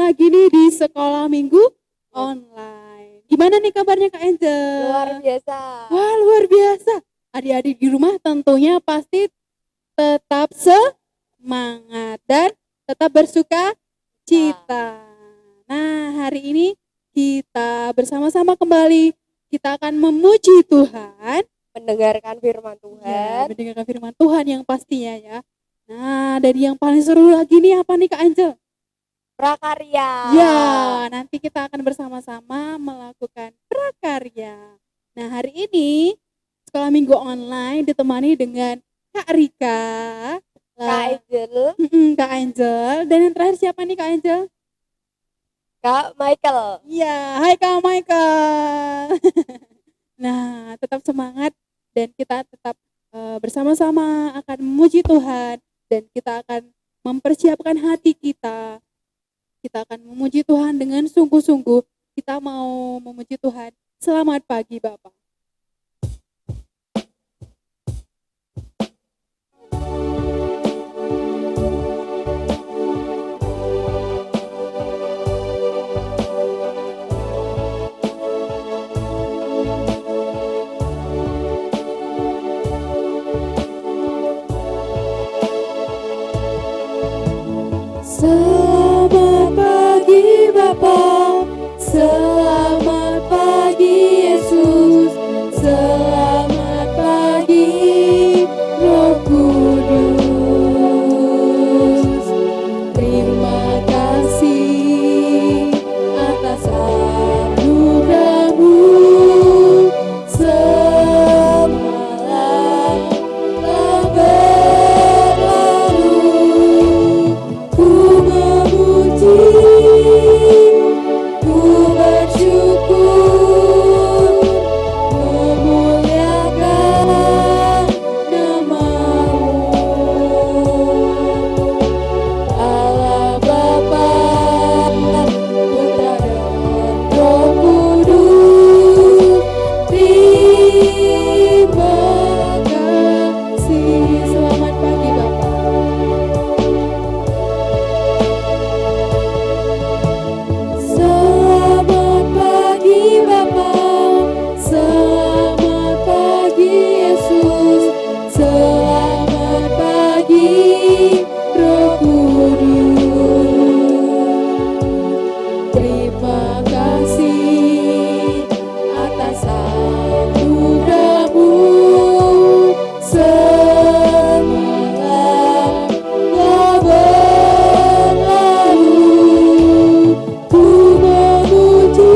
lagi nih di sekolah minggu online. Gimana nih kabarnya Kak Angel? Luar biasa. Wah, luar biasa. Adik-adik di rumah tentunya pasti tetap semangat dan tetap bersuka cita. Nah, hari ini kita bersama-sama kembali. Kita akan memuji Tuhan, Mendengarkan firman ya, Tuhan. mendengarkan firman Tuhan yang pastinya ya. Nah, dari yang paling seru lagi nih apa nih Kak Angel? Prakarya. Ya, nanti kita akan bersama-sama melakukan prakarya. Nah, hari ini sekolah minggu online ditemani dengan Kak Rika, Kak Angel, Kak Angel, dan yang terakhir siapa nih Kak Angel? Kak Michael. Iya, hai Kak Michael. Nah, tetap semangat dan kita tetap bersama-sama akan memuji Tuhan dan kita akan mempersiapkan hati kita. Kita akan memuji Tuhan dengan sungguh-sungguh. Kita mau memuji Tuhan. Selamat pagi Bapak. Selamat pagi Bapak, selamat pagi Yesus, selamat pagi Roh Kudus. Terima kasih atas anugerah-Mu semalam telah berlalu. Ku memuji, ku bersyukur, memuliakan nama-Mu. Allah Bapa, Putra dan Roh Kudus, terima kasih. Selamat pagi Bapak. Selamat pagi Bapak, selamat pagi Yesus, selamat pagi Roh Kudus. Terima kasih atas anugerah-Mu semalam telah berlalu. Ku memuji,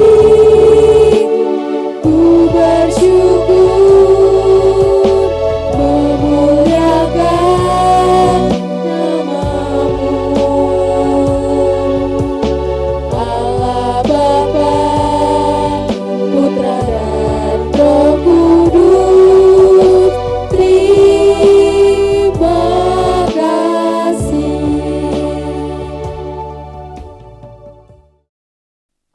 ku bersyukur, memuliakan nama-Mu. Allah Bapa, Putra dan Roh Kudus, terima kasih.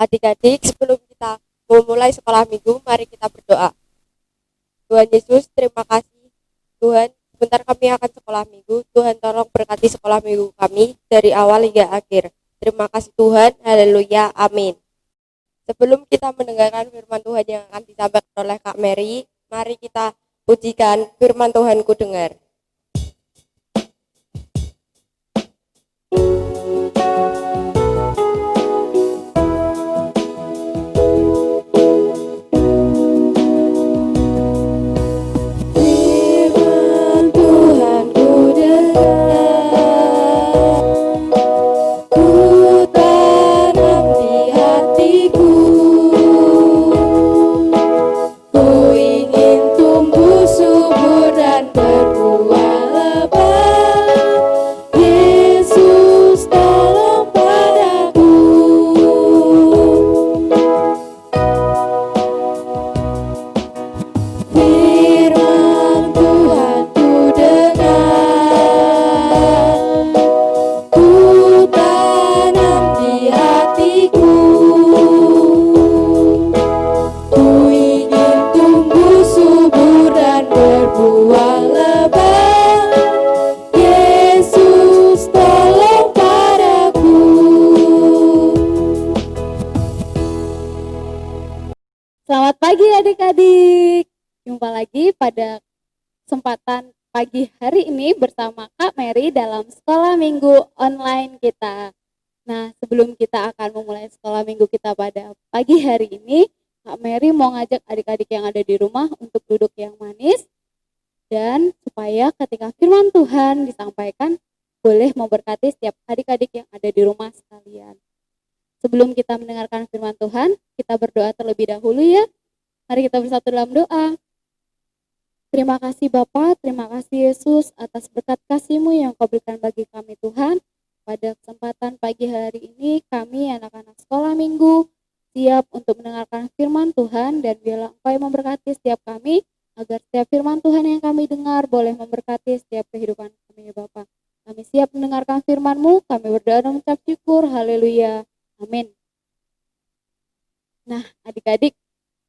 Adik-adik, sebelum kita memulai sekolah minggu, mari kita berdoa. Tuhan Yesus, terima kasih. Tuhan, sebentar kami akan sekolah minggu. Tuhan, tolong berkati sekolah minggu kami dari awal hingga akhir. Terima kasih Tuhan. Haleluya. Amin. Sebelum kita mendengarkan firman Tuhan yang akan disampaikan oleh Kak Mary, mari kita pujikan firman Tuhan ku dengar. Firman Tuhan ku dengar, ku tanam di hatiku. Ku ingin tumbuh subur dan berbuah Selamat pagi adik-adik. Jumpa lagi pada kesempatan pagi hari ini bersama Kak Mary dalam sekolah minggu online kita. Nah, sebelum kita akan memulai sekolah minggu kita pada pagi hari ini, Kak Mary mau ngajak adik-adik yang ada di rumah untuk duduk yang manis dan supaya ketika firman Tuhan disampaikan boleh memberkati setiap adik-adik yang ada di rumah sekalian. Sebelum kita mendengarkan firman Tuhan, kita berdoa terlebih dahulu ya. Mari kita bersatu dalam doa. Terima kasih Bapa, terima kasih Yesus atas berkat kasih-Mu yang Kau berikan bagi kami Tuhan. Pada kesempatan pagi hari ini, kami anak-anak sekolah minggu siap untuk mendengarkan firman Tuhan dan biarlah Engkau yang memberkati setiap kami, agar setiap firman Tuhan yang kami dengar boleh memberkati setiap kehidupan kami ya Bapa. Kami siap mendengarkan firman-Mu, kami berdoa dan mengucap syukur, haleluya, amin. Nah adik-adik,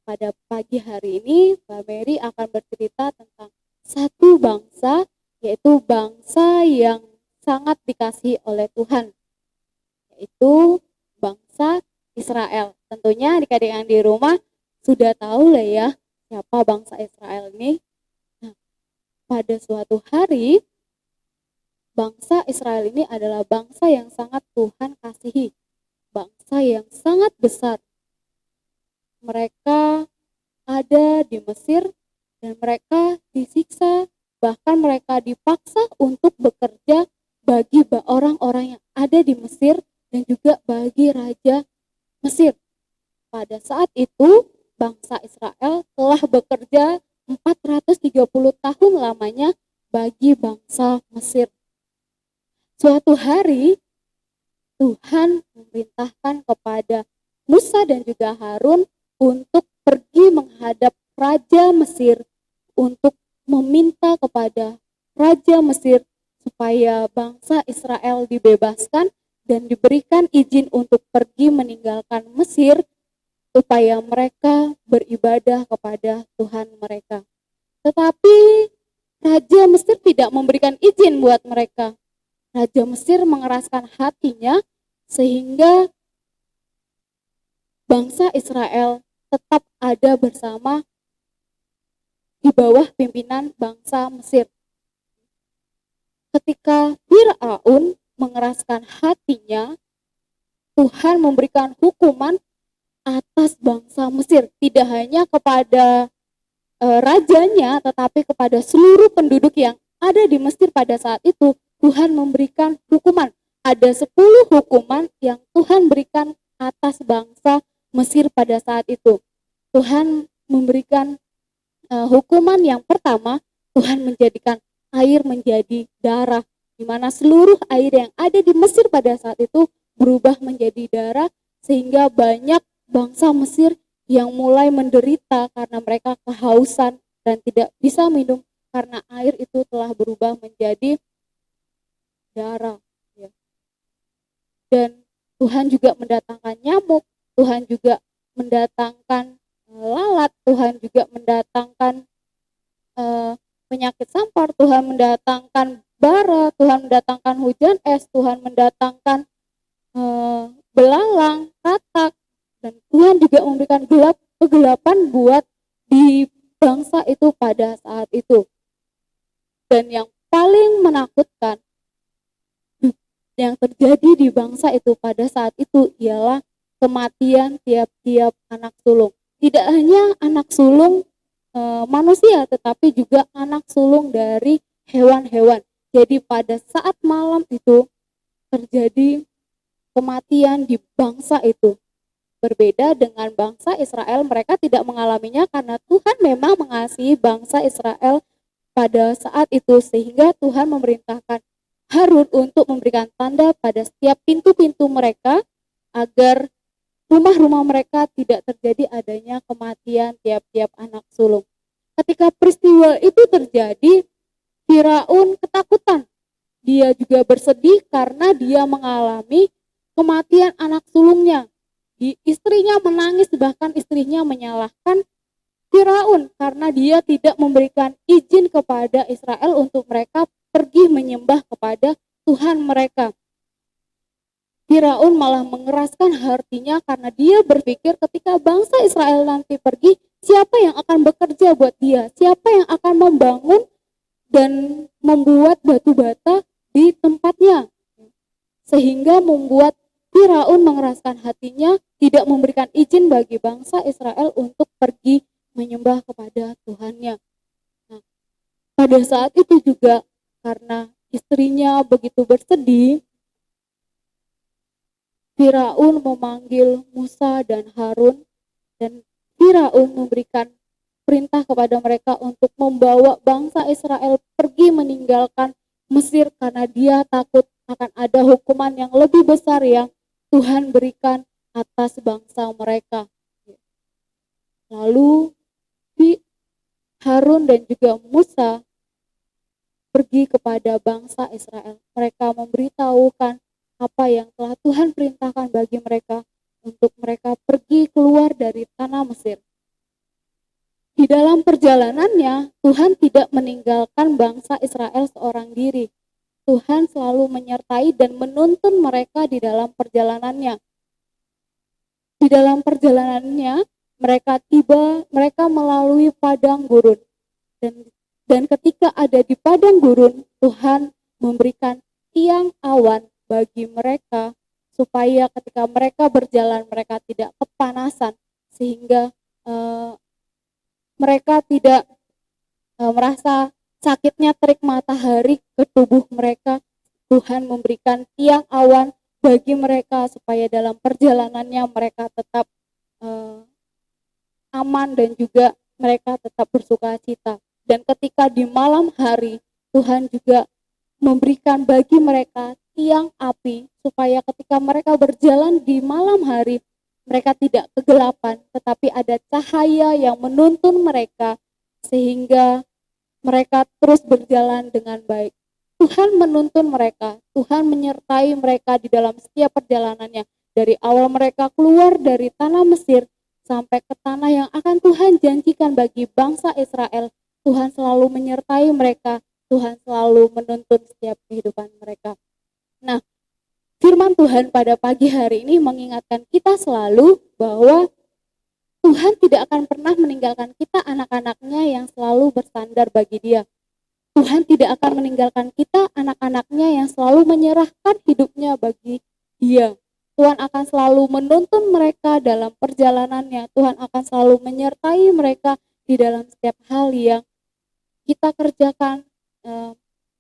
pada pagi hari ini Mbak Mary akan bercerita tentang satu bangsa, yaitu bangsa yang sangat dikasihi oleh Tuhan, yaitu bangsa Israel. Tentunya adik-adik yang di rumah sudah tahu lah ya siapa bangsa Israel ini. Nah, pada suatu hari bangsa Israel ini adalah bangsa yang sangat Tuhan kasihi, bangsa yang sangat besar. Mereka ada di Mesir dan mereka disiksa, bahkan mereka dipaksa untuk bekerja bagi orang-orang yang ada di Mesir dan juga bagi raja Mesir. Pada saat itu bangsa Israel telah bekerja 430 tahun lamanya bagi bangsa Mesir. Suatu hari Tuhan memerintahkan kepada Musa dan juga Harun untuk pergi menghadap Raja Mesir untuk meminta kepada Raja Mesir supaya bangsa Israel dibebaskan dan diberikan izin untuk pergi meninggalkan Mesir supaya mereka beribadah kepada Tuhan mereka. Tetapi Raja Mesir tidak memberikan izin buat mereka. Raja Mesir mengeraskan hatinya sehingga bangsa Israel tetap ada bersama di bawah pimpinan bangsa Mesir. Ketika Firaun mengeraskan hatinya, Tuhan memberikan hukuman atas bangsa Mesir, tidak hanya kepada rajanya, tetapi kepada seluruh penduduk yang ada di Mesir pada saat itu. Tuhan memberikan hukuman. Ada 10 hukuman yang Tuhan berikan atas bangsa Mesir pada saat itu. Tuhan memberikan hukuman yang pertama, Tuhan menjadikan air menjadi darah, di mana seluruh air yang ada di Mesir pada saat itu berubah menjadi darah, sehingga banyak bangsa Mesir yang mulai menderita karena mereka kehausan dan tidak bisa minum karena air itu telah berubah menjadi darah. Ya. Dan Tuhan juga mendatangkan nyamuk, Tuhan juga mendatangkan lalat, Tuhan juga mendatangkan penyakit sampar, Tuhan mendatangkan bara, Tuhan mendatangkan hujan es, Tuhan mendatangkan belalang, katak, dan Tuhan juga memberikan kegelapan buat di bangsa itu pada saat itu. Dan yang paling menakutkan yang terjadi di bangsa itu pada saat itu ialah kematian tiap-tiap anak sulung. Tidak hanya anak sulung manusia, tetapi juga anak sulung dari hewan-hewan. Jadi pada saat malam itu terjadi kematian di bangsa itu. Berbeda dengan bangsa Israel, mereka tidak mengalaminya karena Tuhan memang mengasihi bangsa Israel pada saat itu, sehingga Tuhan memerintahkan Harun untuk memberikan tanda pada setiap pintu-pintu mereka agar rumah-rumah mereka tidak terjadi adanya kematian tiap-tiap anak sulung. Ketika peristiwa itu terjadi, Firaun ketakutan. Dia juga bersedih karena dia mengalami kematian anak sulungnya. Istrinya menangis, bahkan istrinya menyalahkan Firaun karena dia tidak memberikan izin kepada Israel untuk mereka pergi menyembah kepada Tuhan mereka. Firaun malah mengeraskan hatinya karena dia berpikir ketika bangsa Israel nanti pergi, siapa yang akan bekerja buat dia? Siapa yang akan membangun dan membuat batu bata di tempatnya? Sehingga membuat Firaun mengeraskan hatinya, tidak memberikan izin bagi bangsa Israel untuk pergi menyembah kepada Tuhannya. Nah, pada saat itu juga karena istrinya begitu bersedih, Firaun memanggil Musa dan Harun, dan Firaun memberikan perintah kepada mereka untuk membawa bangsa Israel pergi meninggalkan Mesir karena dia takut akan ada hukuman yang lebih besar yang Tuhan berikan atas bangsa mereka. Lalu Harun dan juga Musa pergi kepada bangsa Israel. Mereka memberitahukan apa yang telah Tuhan perintahkan bagi mereka untuk mereka pergi keluar dari tanah Mesir. Di dalam perjalanannya, Tuhan tidak meninggalkan bangsa Israel seorang diri. Tuhan selalu menyertai dan menuntun mereka di dalam perjalanannya. Di dalam perjalanannya, mereka melalui padang gurun. Dan ketika ada di padang gurun, Tuhan memberikan tiang awan bagi mereka supaya ketika mereka berjalan mereka tidak kepanasan, sehingga mereka tidak merasa sakitnya terik matahari ke tubuh mereka. Tuhan memberikan tiang awan bagi mereka supaya dalam perjalanannya mereka tetap aman dan juga mereka tetap bersuka cita. Dan ketika di malam hari, Tuhan juga memberikan bagi mereka tiang api supaya ketika mereka berjalan di malam hari, mereka tidak kegelapan, tetapi ada cahaya yang menuntun mereka sehingga mereka terus berjalan dengan baik. Tuhan menuntun mereka, Tuhan menyertai mereka di dalam setiap perjalanannya. Dari awal mereka keluar dari tanah Mesir sampai ke tanah yang akan Tuhan janjikan bagi bangsa Israel, Tuhan selalu menyertai mereka, Tuhan selalu menuntun setiap kehidupan mereka. Nah, firman Tuhan pada pagi hari ini mengingatkan kita selalu bahwa Tuhan tidak akan pernah meninggalkan kita anak-anaknya yang selalu bersandar bagi Dia. Tuhan tidak akan meninggalkan kita anak-anaknya yang selalu menyerahkan hidupnya bagi Dia. Tuhan akan selalu menuntun mereka dalam perjalanannya. Tuhan akan selalu menyertai mereka di dalam setiap hal yang kita kerjakan,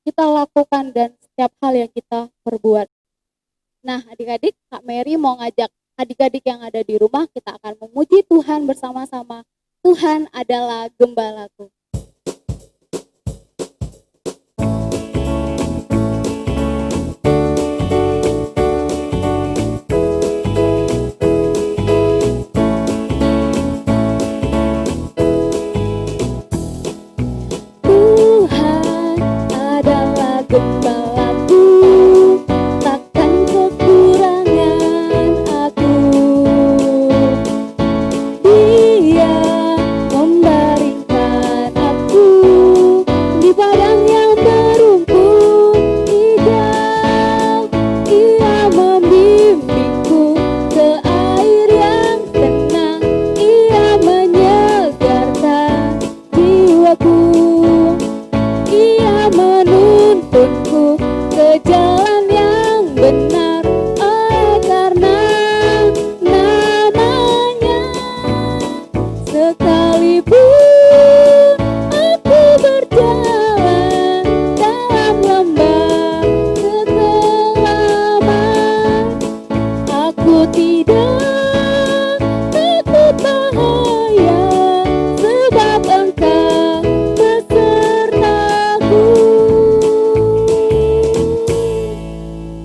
kita lakukan, dan setiap hal yang kita perbuat. Nah, adik-adik, Kak Mary mau ngajak adik-adik yang ada di rumah, kita akan memuji Tuhan bersama-sama. Tuhan adalah gembalaku. Tuhan adalah gembalaku, takkan kekurangan aku. Dia membaringkan aku di padang yang berumput hijau. Ia membimbingku ke air yang tenang. Ia menyegarkan jiwaku. Ia menuntunku ke jalan yang benar oleh karena namanya. Sekalipun aku berjalan dalam lembah kekelaman, aku tidak takut bahaya, sebab Engkau besertaku.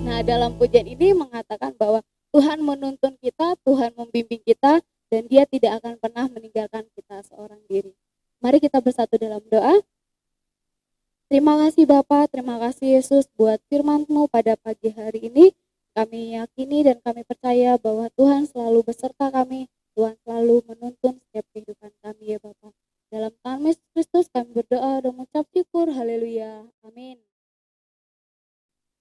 Nah, dalam pujian ini mengatakan bahwa Tuhan menuntun kita, Tuhan membimbing kita, dan Dia tidak akan pernah meninggalkan kita seorang diri. Mari kita bersatu dalam doa. Terima kasih Bapa, terima kasih Yesus buat firman-Mu pada pagi hari ini. Kami yakini dan kami percaya bahwa Tuhan selalu beserta kami, Tuhan selalu menuntun setiap kehidupan kami ya Bapa. Dalam nama Yesus Kristus kami berdoa dan mengucap syukur, haleluya, amin.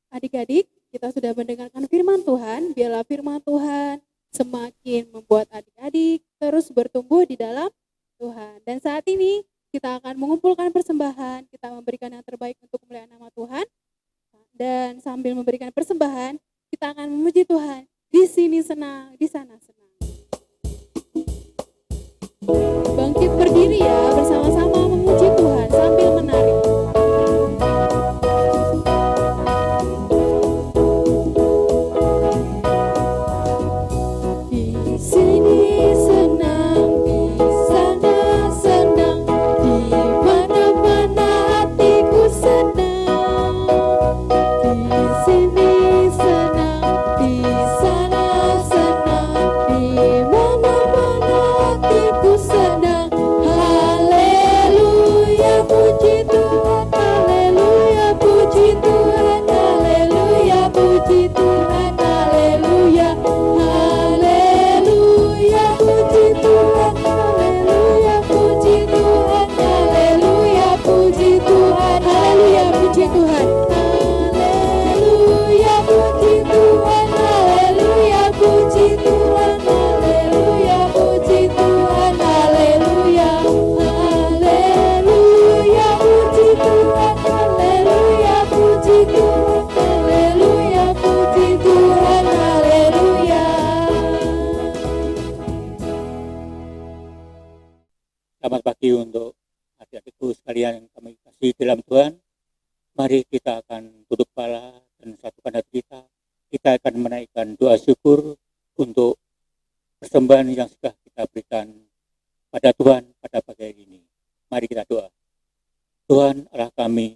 Adik-adik, kita sudah mendengarkan firman Tuhan, biarlah firman Tuhan semakin membuat adik-adik terus bertumbuh di dalam Tuhan. Dan saat ini kita akan mengumpulkan persembahan, kita memberikan yang terbaik untuk kemuliaan nama Tuhan. Dan sambil memberikan persembahan, kita akan memuji Tuhan. Di sini senang, di sana senang. Bangkit berdiri ya, bersama-sama memuji Tuhan sambil menari. Di sini senang, di sana senang, di mana-mana hatiku senang. Di sini senang, di sana senang, di mana-mana hatiku senang. Haleluya, puji Tuhan, haleluya, puji Tuhan, haleluya, puji Tuhan, haleluya, haleluya, puji Tuhan, haleluya, puji Tuhan, haleluya, puji Tuhan, haleluya, puji Tuhan, haleluya, puji Tuhan, haleluya, puji Tuhan, haleluya, puji Tuhan, haleluya, haleluya, puji Tuhan, haleluya, puji Tuhan, haleluya, puji Tuhan, haleluya. Selamat pagi untuk adik-adikku sekalian yang kami kasih dalam Tuhan. Mari kita akan duduk kepala dan satukan hati kita. Kita akan menaikkan doa syukur untuk persembahan yang sudah kita berikan pada Tuhan pada pagi hari ini. Mari kita doa. Tuhan Allah kami,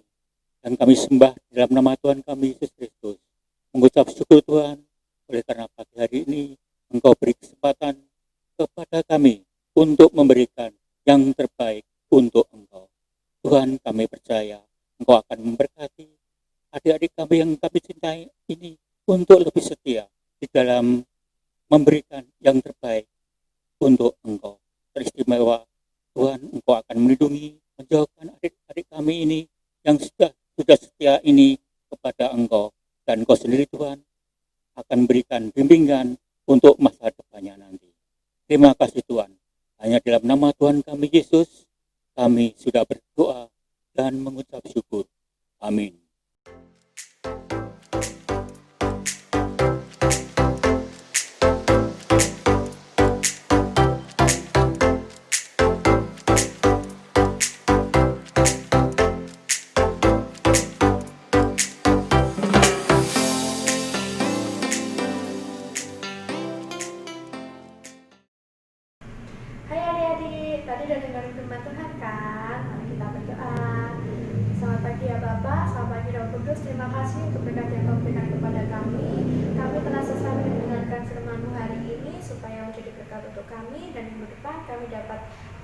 dan kami sembah dalam nama Tuhan kami Yesus Kristus. Mengucap syukur Tuhan, oleh karena pagi hari ini Engkau beri kesempatan kepada kami untuk memberikan yang terbaik untuk Engkau. Tuhan, kami percaya Engkau akan memberkati adik-adik kami yang kami cintai ini untuk lebih setia di dalam memberikan yang terbaik untuk Engkau. Teristimewa Tuhan, Engkau akan melindungi, menjauhkan adik-adik kami ini yang sudah setia ini kepada Engkau. Dan Engkau sendiri Tuhan akan berikan bimbingan untuk masa depannya nanti. Terima kasih Tuhan. Hanya dalam nama Tuhan kami Yesus, kami sudah berdoa dan mengucap syukur. Amin. Hai adik-adik, tadi udah dengerin firman Tuhan kan? Mari kita berdoa. Selamat pagi ya Bapak, selamat pagi Roh Kudus. Terima kasih untuk berkat yang Kau berikan kepada kami. Kami telah selesai mendengarkan firman-Mu hari ini supaya menjadi berkat untuk kami dan minggu depan kami dapat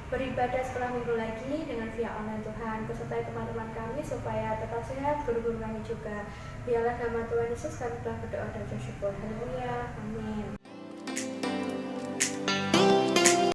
beribadah setelah minggu lagi dengan via online Tuhan. Sertai teman-teman kami supaya tetap sehat, guru-guru kami juga. Biarlah nama Tuhan Yesus kami telah berdoa dan bersyukur. Haleluya.